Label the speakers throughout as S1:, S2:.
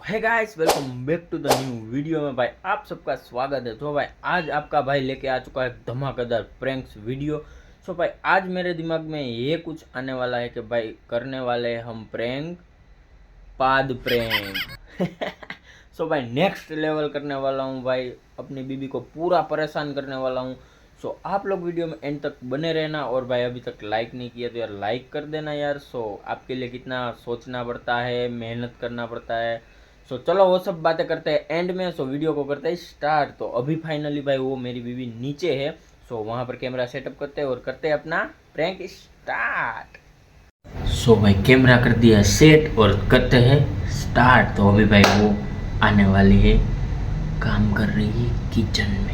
S1: है guys, welcome back to the new video में भाई आप सबका स्वागत है। तो भाई आज आपका भाई लेके आ चुका है धमाकेदार प्रैंक्स वीडियो। सो भाई आज मेरे दिमाग में ये कुछ आने वाला है कि भाई करने वाले हैं हम प्रैंक, पाद प्रैंक। सो भाई नेक्स्ट लेवल करने वाला हूँ भाई, अपनी बीबी को पूरा परेशान करने वाला हूँ। सो आप लोग वीडियो में एंड तक बने रहना। और भाई अभी तक लाइक नहीं किया तो यार लाइक कर देना यार। सो आपके लिए कितना सोचना पड़ता है, मेहनत करना पड़ता है। सो चलो वो सब बातें करते हैं एंड में। सो वीडियो को करते हैं स्टार्ट। तो अभी फाइनली भाई वो मेरी बीवी नीचे है। सो वहाँ पर कैमरा सेटअप करते हैं और करते हैं अपना प्रैंक स्टार्ट। सो भाई कैमरा कर दिया सेट और करते हैं स्टार्ट। तो अभी भाई वो आने वाली है, काम कर रही है किचन में।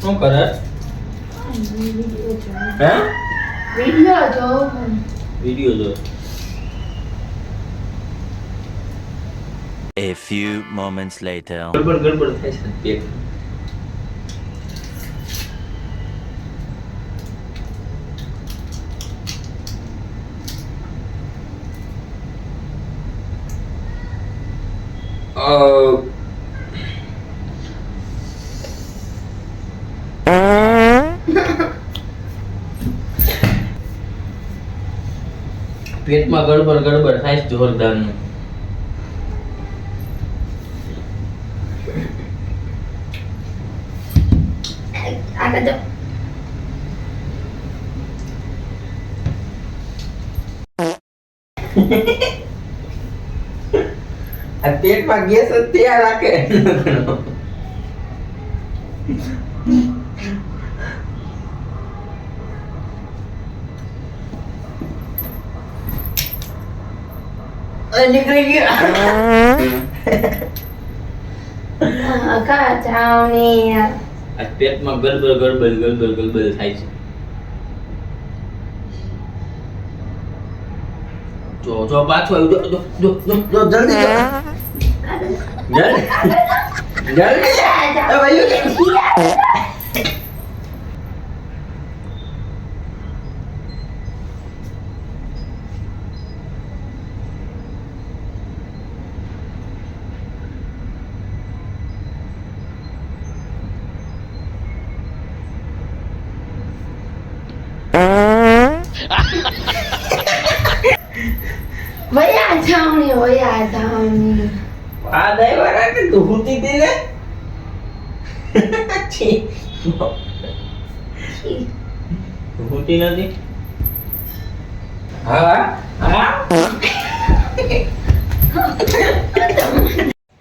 S1: શું કરે? હે? વિડિયો જો.
S2: A few moments later.
S1: ગડબડ થાય છે પેટ. પેટમાં ગડબડ થાય છે જોરદારનું. આ પેટમાં ગેસ જ ત્યાં રાખે. નીકળી ગયો. આ પેટમાં ગડબડ થાય છે. જો પાછો આવ્યો. જો જલ્દી આ દઈ વાળા કે તું હુતી હતી ને. હુતી નથી. હા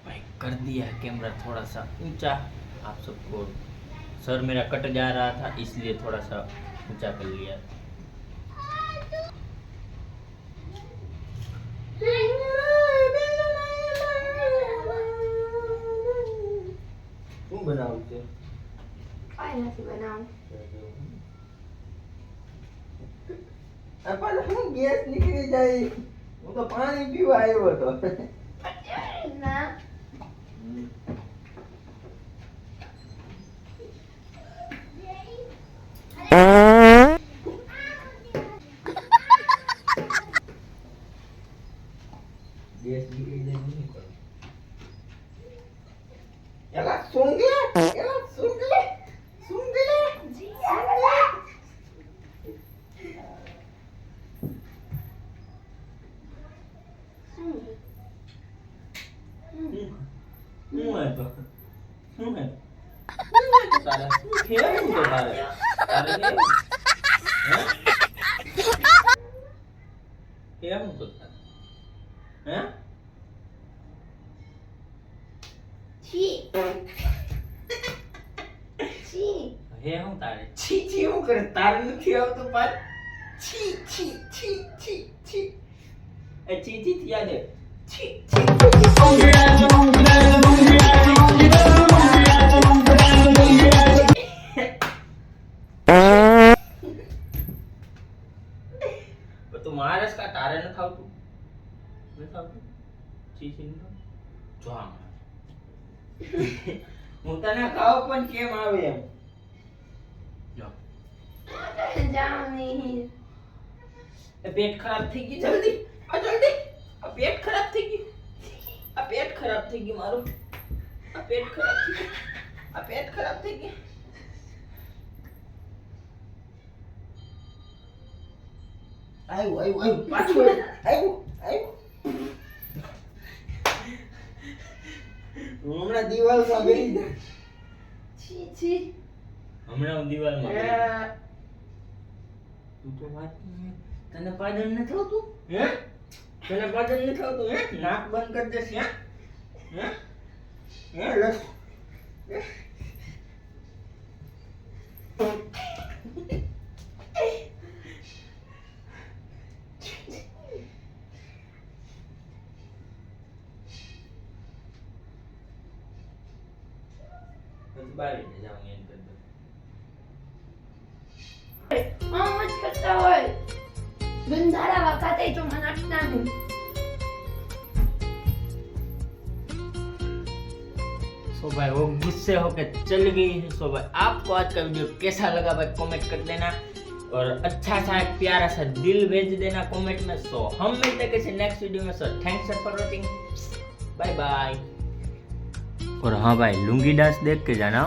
S1: भाई कर दिया कैमरा थोड़ा सा ऊंचा। आप सबको सर मेरा कट जा रहा था इसलिए थोड़ा सा ऊंचा कर लिया। શું બનાવું છે?
S3: કાઈ નથી બનાવું.
S1: પણ હું ગેસ નીકળી જાય. હું તો પાણી પીવા આવ્યો હતો.
S3: ના
S1: ગેસ નીકળી જાય નહીં કરો. એલા સુંગલે હું હતો તારે કેવું તો તારે કેવું તો તારે હે
S3: છી છી
S1: હે હું તારે છી છી હું કરે તારે નથી આવતું પાર છી છી છી છી છી એ છી છી થી યાદ છી તું મારસ કા તારે ન ખાવતું છી છી ન જો હું તને ખાવ પણ કેમ આવે એમ જો
S3: જાઉં નહીં.
S1: એ પેટ ખરાબ થઈ ગઈ જલ્દી આ પેટ ખરાબ થઈ ગયું આ પેટ ખરાબ થઈ ગયું મારું આ પેટ ખરાબ થઈ ગયું આ પેટ ખરાબ થઈ ગયું આવ્યું પાછું આવ્યું હમણાં દિવાલમાં બેસી જા
S3: છી છી.
S1: હમણાં હું દિવાલમાં તું તો વાત તને પાદન ન થતું હે તને પાદન ન થતું હે નાક બંધ કરી દેશ હે હે લસ બારી ને જાઉં એમ કરી દઉં
S3: આમ જ કરતા હોય ગંધારા વખતે જો મને અટના નહીં.
S1: सो भाई वो गुस्से होके चल गई है। सो भाई आपको आज का वीडियो कैसा लगा भाई कमेंट कर देना और अच्छा सा एक प्यारा सा दिल भेज देना कमेंट में। सो हम मिलते हैं किसी नेक्स्ट वीडियो में। So thanks for watching, bye bye. और हाँ भाई लुंगी डांस देख के जाना।